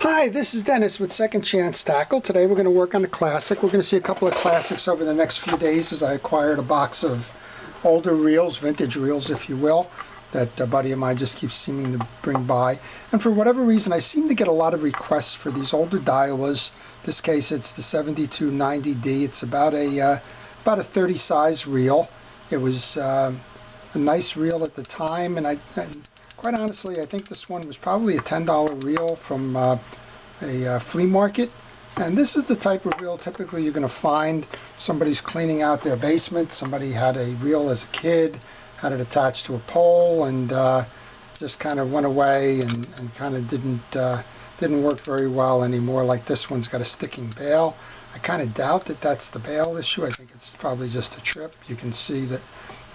Hi, this is Dennis with Second Chance Tackle. Today we're going to work on a classic. We're going to see a couple of classics over the next few days as I acquired a box of older reels, vintage reels if you will, that a buddy of mine just keeps seeming to bring by. And for whatever reason I seem to get a lot of requests for these older Daiwas. In this case it's the 7290D. It's about a 30 size reel. It was a nice reel at the time, and quite honestly, I think this one was probably a $10 reel from a flea market. And this is the type of reel typically you're going to find somebody's cleaning out their basement. Somebody had a reel as a kid, had it attached to a pole, and just kind of went away and kind of didn't work very well anymore. Like this one's got a sticking bail. I kind of doubt that that's the bail issue. I think it's probably just a trip. You can see that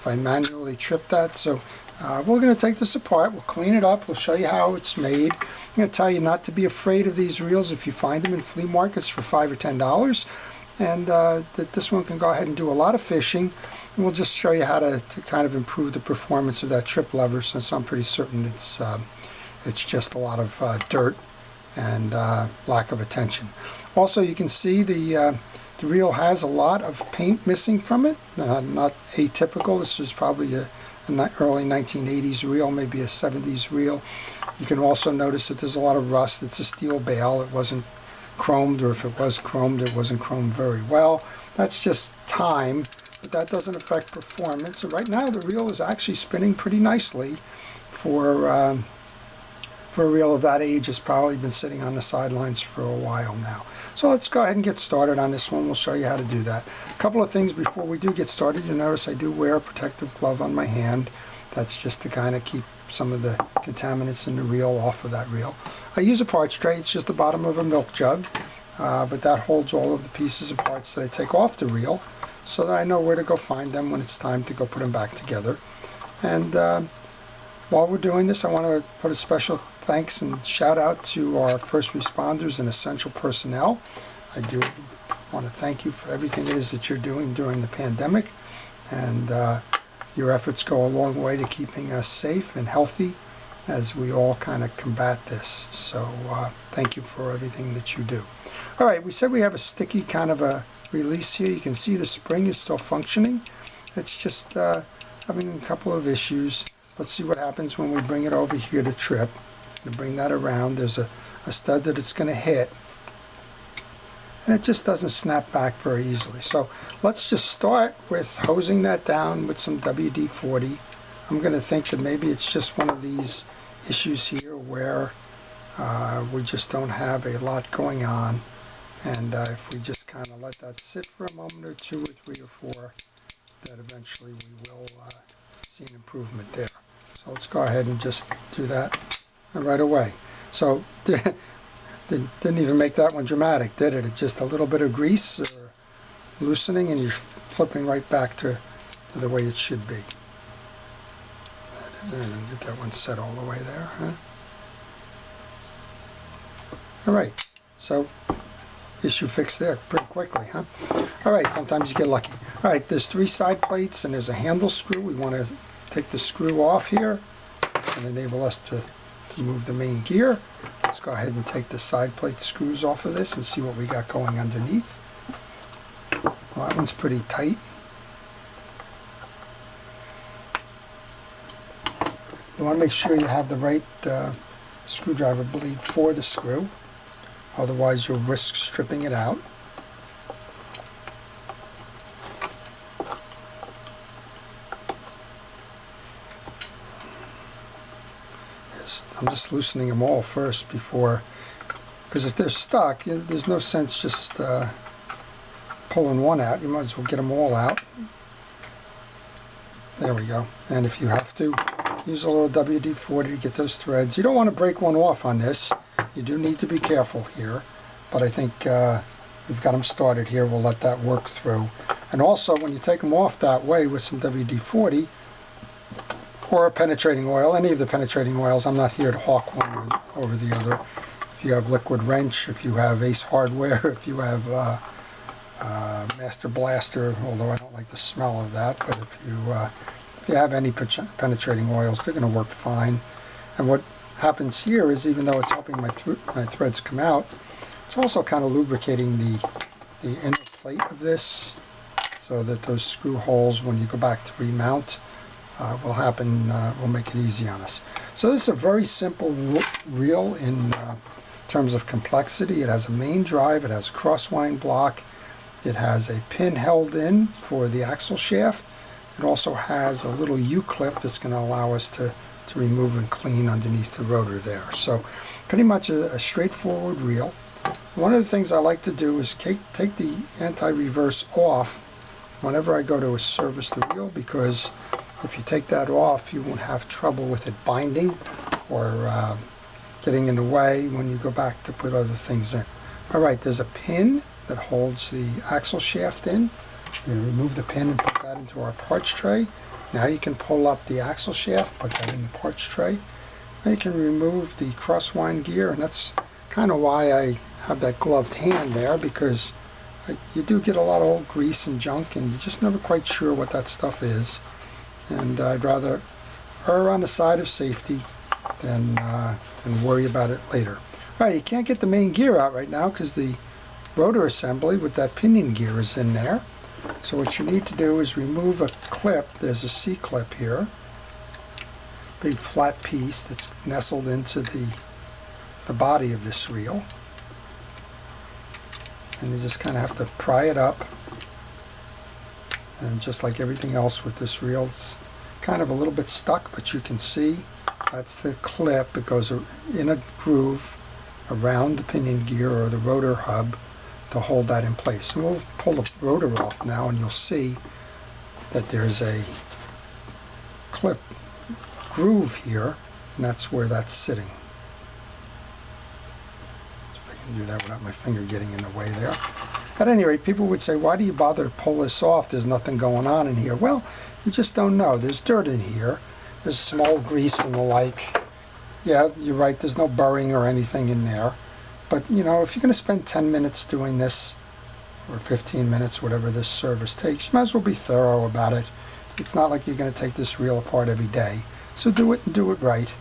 if I manually trip that. So we're going to take this apart. We'll clean it up. We'll show you how it's made. I'm going to tell you not to be afraid of these reels if you find them in flea markets for $5 or $10. And that this one can go ahead and do a lot of fishing. And we'll just show you how to kind of improve the performance of that trip lever, since I'm pretty certain it's just a lot of dirt and lack of attention. Also, you can see the reel has a lot of paint missing from it. Not atypical. This was probably a early 1980s reel, maybe a 70s reel. You can also notice that there's a lot of rust. It's a steel bail. It wasn't chromed, or if it was chromed, it wasn't chromed very well. That's just time, but that doesn't affect performance. And right now the reel is actually spinning pretty nicely for a reel of that age. It's probably been sitting on the sidelines for a while now. So let's go ahead and get started on this one. We'll show you how to do that. A couple of things before we do get started. You'll notice I do wear a protective glove on my hand. That's just to kind of keep some of the contaminants in the reel off of that reel. I use a parts tray. It's just the bottom of a milk jug, but that holds all of the pieces and parts that I take off the reel, so that I know where to go find them when it's time to go put them back together. And while we're doing this, I want to put a special thanks and shout out to our first responders and essential personnel. I do want to thank you for everything it is that you're doing during the pandemic, and your efforts go a long way to keeping us safe and healthy as we all kind of combat this. So thank you for everything that you do. All right, we said we have a sticky kind of a release here. You can see the spring is still functioning. It's just having a couple of issues. Let's see what happens when we bring it over here to trip. To bring that around, there's a stud that it's going to hit, and it just doesn't snap back very easily. So let's just start with hosing that down with some WD-40. I'm going to think that maybe it's just one of these issues here where we just don't have a lot going on, and if we just kind of let that sit for a moment or two or three or four, that eventually we will see an improvement there. So let's go ahead and just do that right away. So didn't even make that one dramatic, did it? It's just a little bit of grease or loosening, and you're flipping right back to the way it should be. And get that one set all the way there, huh? All right, so issue fixed there pretty quickly, huh? All right, sometimes you get lucky. All right, there's 3 side plates and there's a handle screw. We want to take the screw off here. It's going to enable us to move the main gear. Let's go ahead and take the side plate screws off of this and see what we got going underneath. Well, that one's pretty tight. You want to make sure you have the right screwdriver bleed for the screw, otherwise you'll risk stripping it out. I'm just loosening them all first before, because if they're stuck, there's no sense just pulling one out. You might as well get them all out. There we go. And if you have to, use a little WD-40 to get those threads. You don't want to break one off on this. You do need to be careful here, but I think we've got them started here. We'll let that work through. And also, when you take them off that way with some WD-40, or a penetrating oil, any of the penetrating oils. I'm not here to hawk one over the other. If you have Liquid Wrench, if you have Ace Hardware, if you have Master Blaster, although I don't like the smell of that, but if you have any penetrating oils, they're going to work fine. And what happens here is, even though it's helping my threads come out, it's also kind of lubricating the inner plate of this, so that those screw holes, when you go back to remount, will make it easy on us. So this is a very simple reel in terms of complexity. It has a main drive, it has a crosswind block, it has a pin held in for the axle shaft. It also has a little U-clip that's going to allow us to remove and clean underneath the rotor there. So pretty much a straightforward reel. One of the things I like to do is take the anti-reverse off whenever I go to service the reel, because if you take that off, you won't have trouble with it binding or getting in the way when you go back to put other things in. All right, there's a pin that holds the axle shaft in. You remove the pin and put that into our parts tray. Now you can pull up the axle shaft, put that in the parts tray. Now you can remove the crosswind gear, and that's kind of why I have that gloved hand there, because you do get a lot of old grease and junk, and you're just never quite sure what that stuff is. And I'd rather err on the side of safety than worry about it later. All right, you can't get the main gear out right now because the rotor assembly with that pinion gear is in there. So what you need to do is remove a clip. There's a C-clip here, big flat piece that's nestled into the body of this reel. And you just kind of have to pry it up. And just like everything else with this reel, it's kind of a little bit stuck, but you can see that's the clip. It goes in a groove around the pinion gear or the rotor hub to hold that in place. And we'll pull the rotor off now, and you'll see that there's a clip groove here, and that's where that's sitting. So if I can do that without my finger getting in the way there. At any rate, people would say, why do you bother to pull this off? There's nothing going on in here. Well, you just don't know. There's dirt in here. There's some old grease and the like. Yeah, you're right, there's no burring or anything in there. But, you know, if you're going to spend 10 minutes doing this, or 15 minutes, whatever this service takes, you might as well be thorough about it. It's not like you're going to take this reel apart every day. So do it and do it right.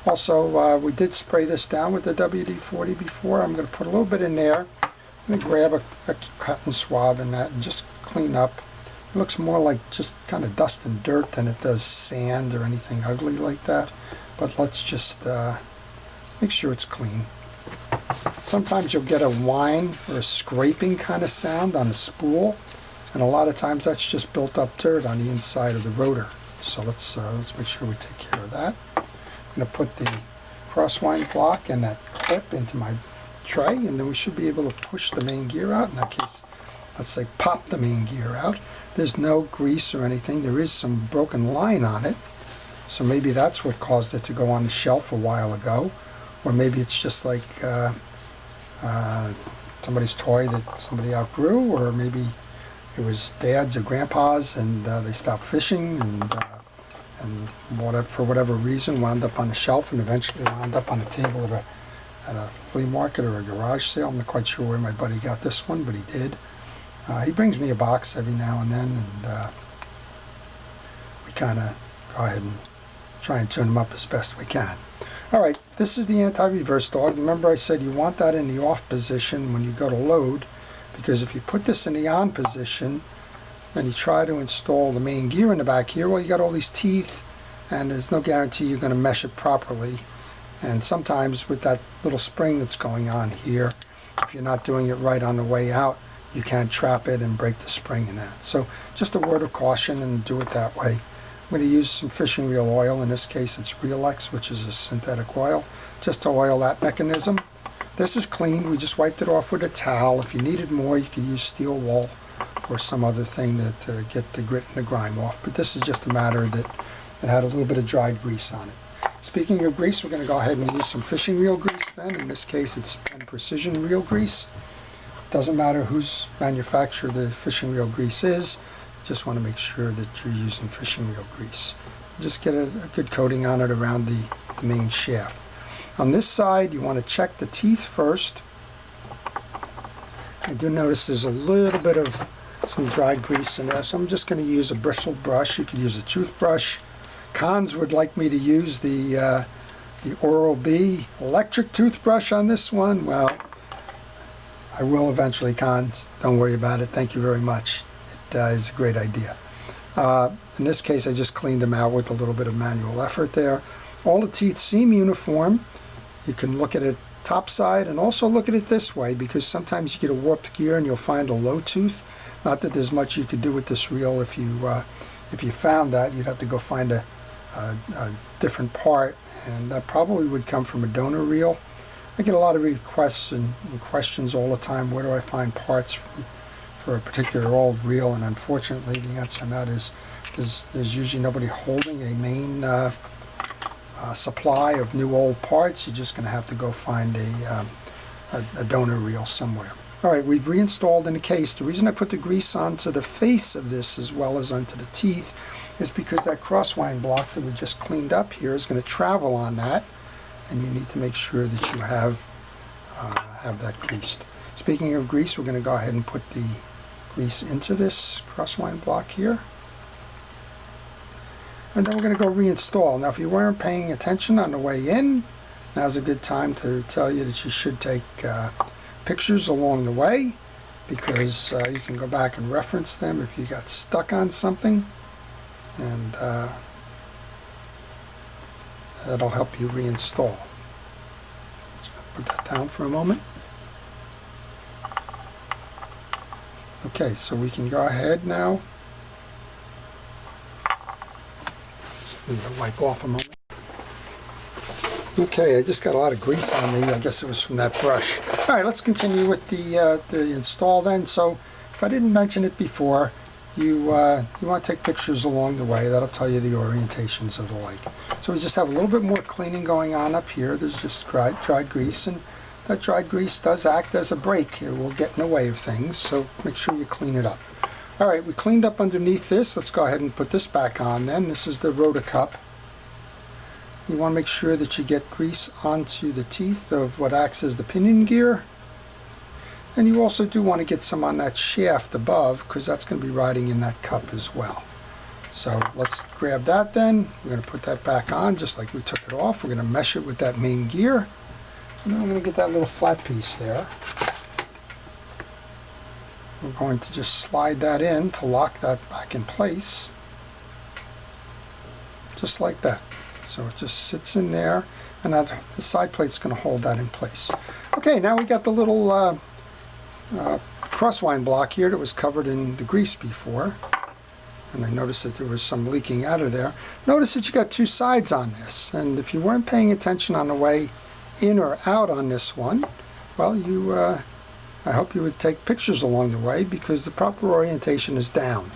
Also, we did spray this down with the WD-40 before. I'm going to put a little bit in there. I'm going to grab a cotton swab in that and just clean up. It looks more like just kind of dust and dirt than it does sand or anything ugly like that. But let's just make sure it's clean. Sometimes you'll get a whine or a scraping kind of sound on the spool, and a lot of times that's just built up dirt on the inside of the rotor. So let's make sure we take care of that. I'm going to put the crosswind block and that clip into my tray, and then we should be able to push the main gear out. In that case, let's say pop the main gear out. There's no grease or anything. There is some broken line on it, so maybe that's what caused it to go on the shelf a while ago. Or maybe it's just like somebody's toy that somebody outgrew, or maybe it was dad's or grandpa's and they stopped fishing and for whatever reason wound up on the shelf and eventually wound up on a table at a flea market or a garage sale. I'm not quite sure where my buddy got this one, but he did. He brings me a box every now and then, and we kind of go ahead and try and tune them up as best we can. Alright, this is the anti-reverse dog. Remember I said you want that in the off position when you go to load, because if you put this in the on position and you try to install the main gear in the back here, well, you got all these teeth and there's no guarantee you're going to mesh it properly. And sometimes with that little spring that's going on here, if you're not doing it right on the way out, you can trap it and break the spring in that. So just a word of caution, and do it that way. I'm going to use some fishing reel oil. In this case it's Realex, which is a synthetic oil, just to oil that mechanism. This is clean. We just wiped it off with a towel. If you needed more, you could use steel wool or some other thing to get the grit and the grime off. But this is just a matter that it had a little bit of dried grease on it. Speaking of grease, we're going to go ahead and use some fishing reel grease then. In this case it's Penn Precision reel grease. Doesn't matter whose manufacturer the fishing reel grease is. Just want to make sure that you're using fishing reel grease. Just get a good coating on it around the main shaft. On this side, you want to check the teeth first. I do notice there's a little bit of some dried grease in there, so I'm just going to use a bristle brush. You could use a toothbrush. Cons would like me to use the the Oral-B electric toothbrush on this one. Well, I will eventually, Cons. Don't worry about it. Thank you very much. It is a great idea. In this case, I just cleaned them out with a little bit of manual effort there. All the teeth seem uniform. You can look at it top side and also look at it this way, because sometimes you get a warped gear and you'll find a low tooth. Not that there's much you could do with this reel. If you found that, you'd have to go find a different part, and that probably would come from a donor reel. I get a lot of requests and questions all the time. Where do I find parts for a particular old reel? And unfortunately, the answer on that is there's usually nobody holding a main supply of new old parts. You're just going to have to go find a donor reel somewhere. All right, we've reinstalled in the case. The reason I put the grease onto the face of this as well as onto the teeth is because that crosswind block that we just cleaned up here is going to travel on that, and you need to make sure that you have that greased. Speaking of grease, we're going to go ahead and put the grease into this crosswind block here. And then we're going to go reinstall. Now, if you weren't paying attention on the way in, now's a good time to tell you that you should take pictures along the way, because you can go back and reference them if you got stuck on something, and that'll help you reinstall. Just put that down for a moment. Okay, so we can go ahead now. Wipe off a moment. Okay, I just got a lot of grease on me. I guess it was from that brush. All right, let's continue with the install then. So, if I didn't mention it before, you want to take pictures along the way. That'll tell you the orientations of the light. So we just have a little bit more cleaning going on up here. There's just dried grease, and that dried grease does act as a brake. It will get in the way of things, so make sure you clean it up. All right, we cleaned up underneath this. Let's go ahead and put this back on then. This is the rotor cup. You want to make sure that you get grease onto the teeth of what acts as the pinion gear. And you also do want to get some on that shaft above, because that's going to be riding in that cup as well. So let's grab that then. We're going to put that back on just like we took it off. We're going to mesh it with that main gear. And then we're going to get that little flat piece there. We're going to just slide that in to lock that back in place. Just like that. So it just sits in there, and the side plate's going to hold that in place. Okay, now we got the little crosswind block here that was covered in the grease before. And I noticed that there was some leaking out of there. Notice that you got two sides on this, and if you weren't paying attention on the way in or out on this one, well, I hope you would take pictures along the way, because the proper orientation is down.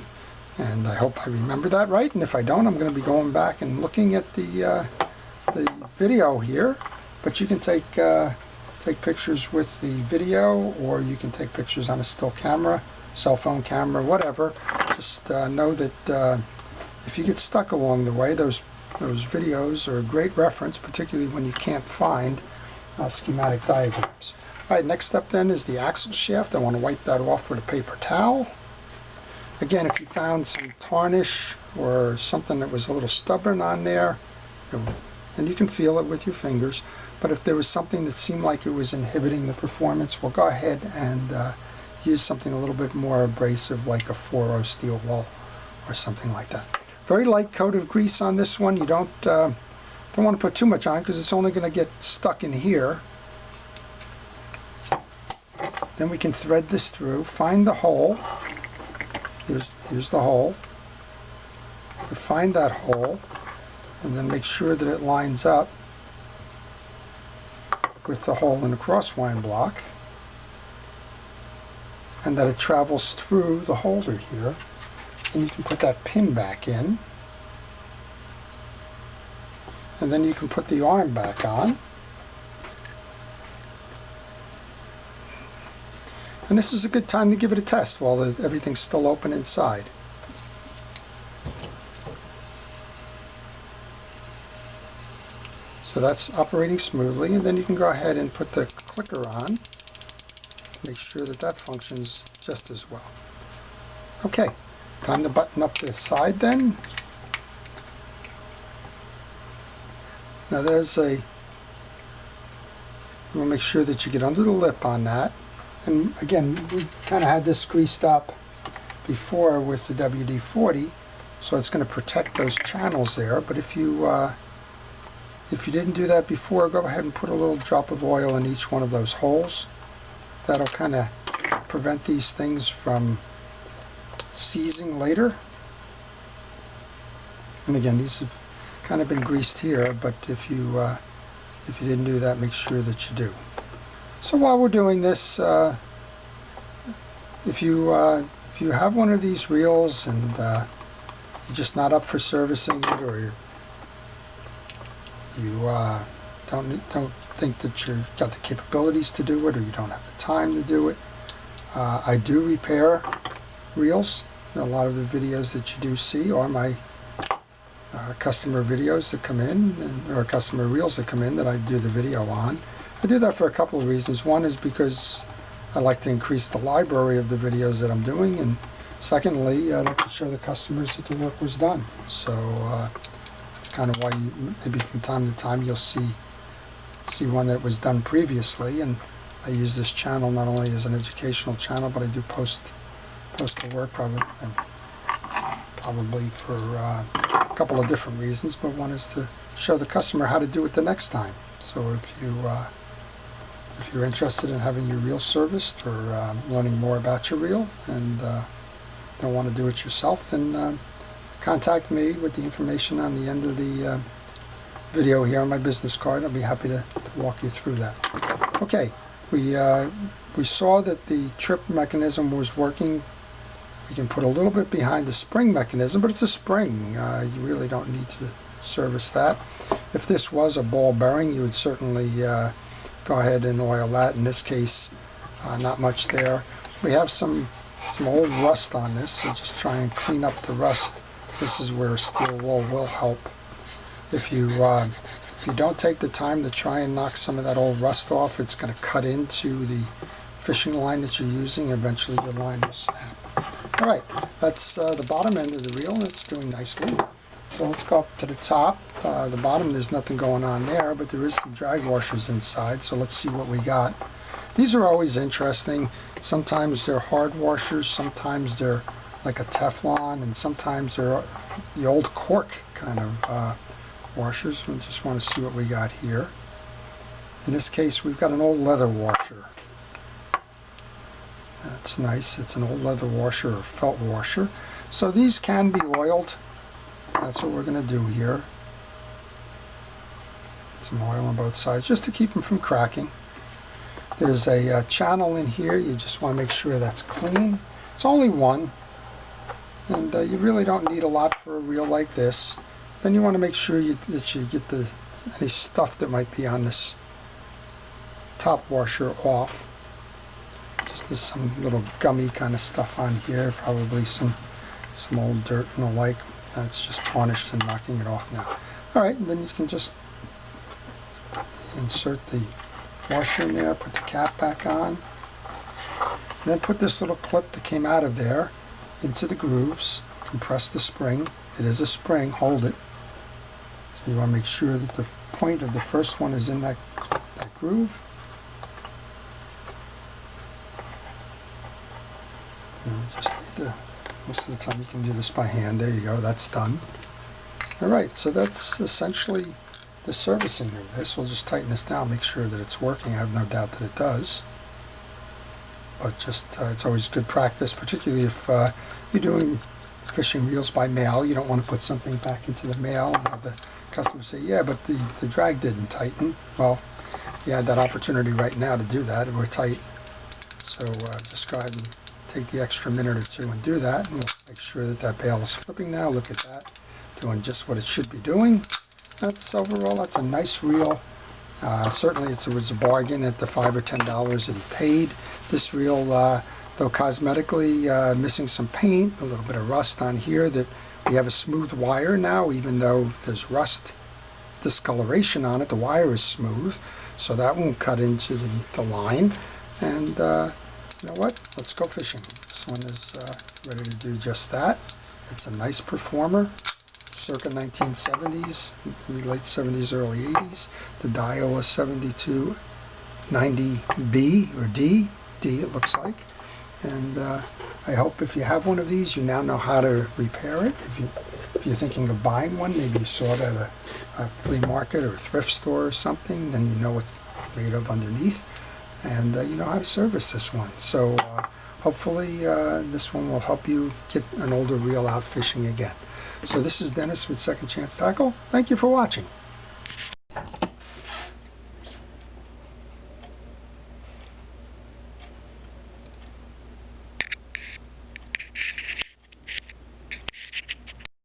And I hope I remember that right, and if I don't, I'm going to be going back and looking at the video here. But you can take pictures with the video, or you can take pictures on a still camera, cell phone camera, whatever. Just know that if you get stuck along the way, those videos are a great reference, particularly when you can't find schematic diagrams. All right, next up then is the axle shaft. I want to wipe that off with a paper towel. Again, if you found some tarnish or something that was a little stubborn on there, and you can feel it with your fingers, but if there was something that seemed like it was inhibiting the performance, we'll go ahead and use something a little bit more abrasive, like a 4-0 steel wool or something like that. Very light coat of grease on this one. You don't want to put too much on, because it's only going to get stuck in here. Then we can thread this through, find the hole. Here's the hole. Find that hole, and then make sure that it lines up with the hole in the crosswind block, and that it travels through the holder here. And you can put that pin back in, and then you can put the arm back on. And this is a good time to give it a test while everything's still open inside. So that's operating smoothly, and then you can go ahead and put the clicker on. Make sure that that functions just as well. Okay, time to button up the side then. Now there's a You want to make sure that you get under the lip on that. And again, we kind of had this greased up before with the WD-40, so it's going to protect those channels there. But if you didn't do that before, go ahead and put a little drop of oil in each one of those holes. That'll kind of prevent these things from seizing later. And again, these have kind of been greased here, but if you didn't do that, make sure that you do. So while we're doing this, if you have one of these reels and you're just not up for servicing it, or you don't think that you've got the capabilities to do it, or you don't have the time to do it, I do repair reels. A lot of the videos that you do see are my customer videos that come in, or customer reels that come in that I do the video on. I do that for a couple of reasons. One is because I like to increase the library of the videos that I'm doing, and secondly, I like to show the customers that the work was done. So that's kind of why maybe from time to time you'll see one that was done previously. And I use this channel not only as an educational channel, but I do post the work probably for a couple of different reasons, but one is to show the customer how to do it the next time. So if you're interested in having your reel serviced, or learning more about your reel, and don't want to do it yourself, then contact me with the information on the end of the video here on my business card. I'll be happy to walk you through that. Okay, we saw that the trip mechanism was working. We can put a little bit behind the spring mechanism, but it's a spring. You really don't need to service that. If this was a ball bearing, you would certainly go ahead and oil that. In this case, not much there. We have some old rust on this, so just try and clean up the rust. This is where steel wool will help. If you don't take the time to try and knock some of that old rust off, it's going to cut into the fishing line that you're using. Eventually the line will snap. All right, that's the bottom end of the reel, and it's doing nicely. So let's go up to the top. The bottom, there's nothing going on there, but there is some drag washers inside, so let's see what we got. These are always interesting. Sometimes they're hard washers, sometimes they're like a Teflon, and sometimes they're the old cork kind of washers. We just want to see what we got here. In this case, we've got an old leather washer. That's nice. It's an old leather washer or felt washer. So these can be oiled. That's what we're going to do here. Some oil on both sides just to keep them from cracking. There's a channel in here. You just want to make sure that's clean. It's only one, and you really don't need a lot for a reel like this. Then you want to make sure that you get any stuff that might be on this top washer off. Just there's some little gummy kind of stuff on here, probably some old dirt and the like. That's just tarnished and knocking it off now. All right, and then you can just insert the washer in there, put the cap back on, and then put this little clip that came out of there into the grooves. Compress the spring. It is a spring, hold it. So you want to make sure that the point of the first one is in that groove. And just need most of the time you can do this by hand. There you go, that's done. All right, so that's essentially the servicing of this. We'll just tighten this down, make sure that it's working. I have no doubt that it does. But just, it's always good practice, particularly if you're doing fishing reels by mail. You don't want to put something back into the mail and have the customer say, yeah, but the drag didn't tighten. Well, you had that opportunity right now to do that, and we're tight. So just go ahead and take the extra minute or two and do that, and we'll make sure that that bail is flipping now. Look at that, doing just what it should be doing. That's overall, that's a nice reel. Certainly it was a bargain at the $5 or $10 that he paid. This reel, though cosmetically missing some paint, a little bit of rust on here, that we have a smooth wire now, even though there's rust discoloration on it, the wire is smooth, so that won't cut into the line. And you know what? Let's go fishing. This one is ready to do just that. It's a nice performer, circa 1970s, maybe late 70s, early 80s. The Daiwa 72 90B or D it looks like. And I hope if you have one of these, you now know how to repair it. If you're thinking of buying one, maybe you saw it at a flea market or a thrift store or something, then you know what's made of underneath, and you know how to service this one. So hopefully this one will help you get an older reel out fishing again. So this is Dennis with Second Chance Tackle. Thank you for watching.